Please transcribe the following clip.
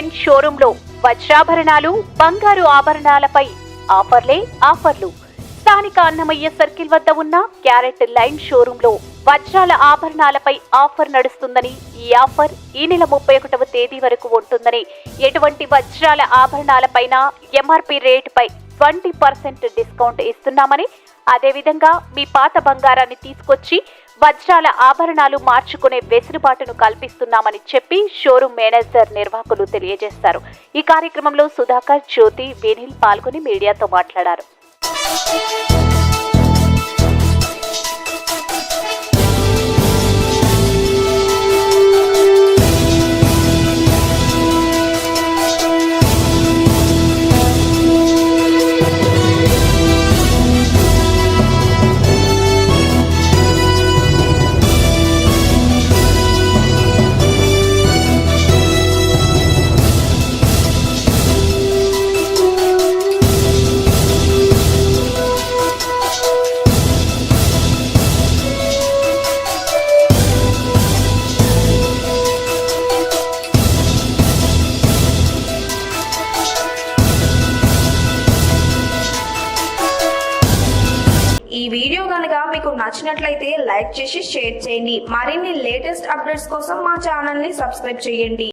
Line షోరూంలో వజ్రాభరణాలు, బంగారు ఆభరణాలపై ఆఫర్లు. స్థానిక అన్నమయ్య సర్కిల్ వద్ద ఉన్న క్యారెట్ లైన్ షోరూంలో వజ్రాల ఆభరణాలపై ఆఫర్ నడుస్తుందని, ఈ ఆఫర్ ఈ నెల 31వ తేదీ వరకు ఉంటుందని, ఎటువంటి వజ్రాల ఆభరణాలపైన ఎంఆర్పీ రేటుపై 20% డిస్కౌంట్ ఇస్తున్నామని, అదేవిధంగా మీ పాత బంగారాన్ని తీసుకొచ్చి వజ్రాల ఆభరణాలు మార్చుకునే వెసులుబాటును కల్పిస్తున్నామని చెప్పి షోరూం మేనేజర్ నిర్వాహకులు తెలియజేశారు. ఈ కార్యక్రమంలో సుధాకర్, జ్యోతి, వినిల్ పాల్గొని మీడియాతో మాట్లాడారు. ఈ వీడియో కనుక మీకు నచ్చినట్లయితే లైక్ చేసి షేర్ చేయండి. మరిన్ని లేటెస్ట్ అప్డేట్స్ కోసం మా ఛానల్ ని సబ్స్క్రైబ్ చేయండి.